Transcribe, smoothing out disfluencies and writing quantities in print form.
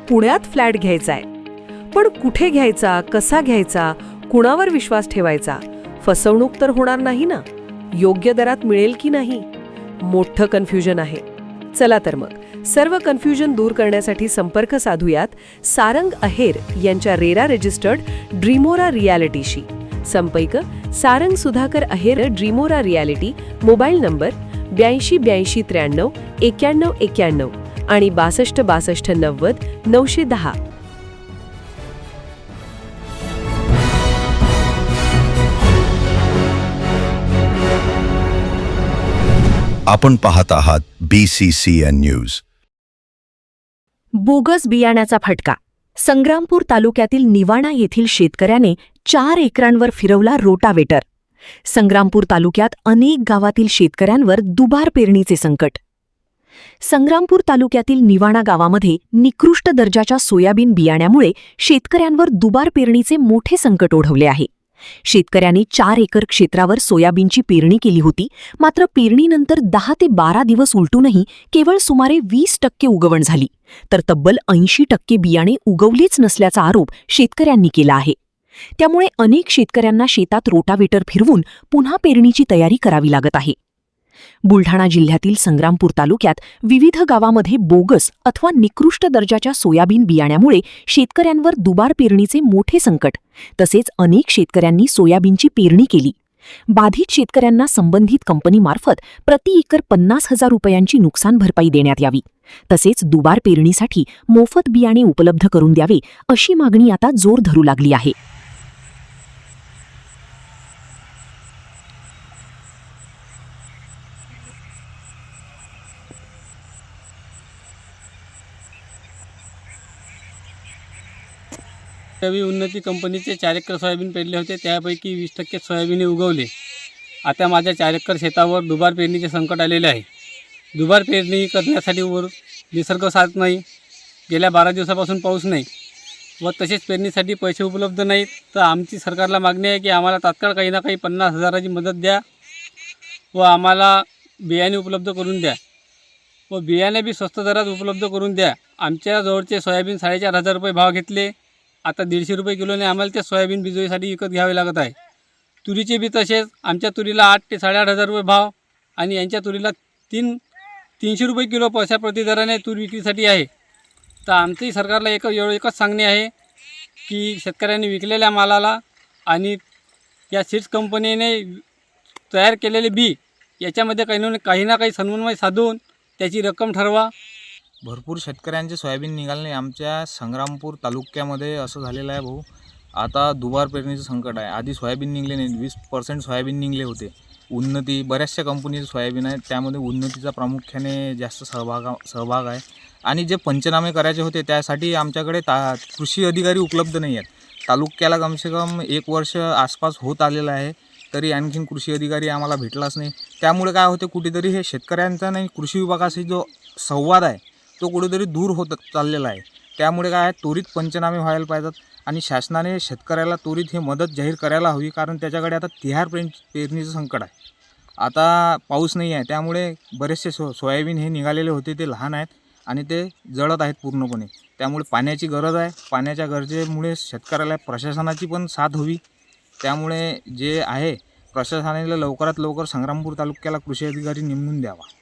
पुण्यात फ्लॅट घ्यायचा आहे. पण कुठे घ्यायचा, कसा घ्यायचा, कुणावर विश्वास ठेवायचा? फसवणूक तर होणार नाही ना? योग्य दरात मिळेल की नाही? मोठं कन्फ्युजन आहे. चला तर मग सर्व कन्फ्युजन दूर करण्यासाठी संपर्क साधूयात सारंग अहेर यांच्या रेरा रजिस्टर्ड ड्रीमोरा रियालिटीशी. संपर्क सारंग सुधाकर अहेर, ड्रीमोरा रियालिटी. मोबाईल नंबर 82 83 91 91 आणि 62 62 90 910. आपण पाहत आहात BCCN न्यूज. बोगस बियाण्याचा फटका. संग्रामपूर तालुक्यातील निवाणा येथील शेतकऱ्याने 4 एकरांवर फिरवला रोटावेटर. संग्रामपूर तालुक्यात अनेक गावातील शेतकऱ्यांवर दुबार पेरणीचे संकट. संग्रामपूर तालुक्यातील निवाणा गावामध्ये निकृष्ट दर्जाच्या सोयाबीन बियाण्यामुळे शेतकऱ्यांवर दुबार पेरणीचे मोठे संकट ओढवले आहे. शेतकऱ्यांनी 4 एकर क्षेत्रावर सोयाबीनची पेरणी केली होती. मात्र पेरणीनंतर 10 ते 12 दिवस उलटूनही केवळ सुमारे 20% उगवण झाली, तर तब्बल 80% बियाणे उगवलेच नसल्याचा आरोप शेतकऱ्यांनी केला आहे. त्यामुळे अनेक शेतकऱ्यांना शेतात रोटावेटर फिरवून पुन्हा पेरणीची तयारी करावी लागत आहे. बुलढाणा जिल्ह्यातील संग्रामपूर तालुक्यात विविध गावामध्ये बोगस अथवा निकृष्ट दर्जाच्या सोयाबीन बियाण्यामुळे शेतकऱ्यांवर दुबार पेरणीचे मोठे संकट, तसेच अनेक शेतकऱ्यांनी सोयाबीनची पेरणी केली. बाधित शेतकऱ्यांना संबंधित कंपनीमार्फत प्रति एकर 50,000 रुपयांची नुकसान भरपाई देण्यात यावी. तसेच दुबार पेरणीसाठी मोफत बियाणे उपलब्ध करून द्यावे, अशी मागणी आता जोर धरू लागली आहे. रवी उन्नती कंपनीचे 4 एकर सोयाबीन पेरले होते. त्यापैकी 20% सोयाबीन उगवले. आता माझ्या 4 एकर शेतावर दुबार पेरणीचे संकट आलेले आहे. दुबार पेरणी करण्यासाठी निसर्ग साथ नाही. गेल्या 12 दिवसापासून पाऊस नाही व तसेच पेरणीसाठी पैसे उपलब्ध नाहीत. तर आमची सरकारला मागणी आहे की आम्हाला तात्काळ काही ना काही 50,000ची मदत द्या व आम्हाला बियाणे उपलब्ध करून द्या व बियाणे बी स्वस्त दरात उपलब्ध करून द्या. आमच्या जवळचे सोयाबीन 4,500 रुपये भाव घेतले. आता 150 रुपये किलोने आम्हाला ते सोयाबीन बिजोईसाठी विकत घ्यावे लागत आहे. तुरीचे बी तसेच. आमच्या तुरीला 8 ते 8,500 रुपये भाव आणि यांच्या तुरीला 300 रुपये किलो पैसा प्रति दराने तूर विक्रीसाठी आहे. तर आमचंही सरकारला एकच सांगणे आहे की शेतकऱ्यांनी विकलेल्या मालाला आणि या सीड्स कंपनीने तयार केलेले बी याच्यामध्ये काही ना काही समन्वय साधून त्याची रक्कम ठरवा. भरपूर शेतकऱ्यांचे सोयाबीन निघाले. आमच्या संग्रामपूर तालुक्यामध्ये असं झालेलं आहे भाऊ, आता दुबार पेरणीचं संकट आहे. आधी सोयाबीन निघले नाही, 20% सोयाबीन निघले होते. उन्नती बऱ्याचशा कंपनीचे सोयाबीन आहेत, त्यामध्ये उन्नतीचा प्रामुख्याने जास्त सहभाग आहे. आणि जे पंचनामे करायचे होते त्यासाठी आमच्याकडे कृषी अधिकारी उपलब्ध नाही आहेत. तालुक्याला कमसे कम 1 वर्ष आसपास होत आलेलं आहे, तरी आणखीन कृषी अधिकारी आम्हाला भेटलाच नाही. त्यामुळे काय होते, कुठेतरी हे शेतकऱ्यांचा नाही कृषी विभागाशी जो संवाद आहे तो कुठेतरी दूर होत चाललेला आहे. त्यामुळे काय आहे, त्वरित पंचनामे व्हायला पाहिजेत आणि शासनाने शेतकऱ्याला त्वरित हे मदत जाहीर करायला हवी. कारण त्याच्याकडे आता 3 पेरणीचं संकट आहे. आता पाऊस नाही आहे, त्यामुळे बरेचसे सोयाबीन हे निघालेले होते ते लहान आहेत आणि ते जळत आहेत पूर्णपणे. त्यामुळे पाण्याची गरज आहे. पाण्याच्या गरजेमुळे शेतकऱ्याला प्रशासनाची पण साथ हवी. त्यामुळे जे आहे प्रशासनाला लवकरात लवकर संग्रामपूर तालुक्याला कृषी अधिकारी नेमून द्यावा.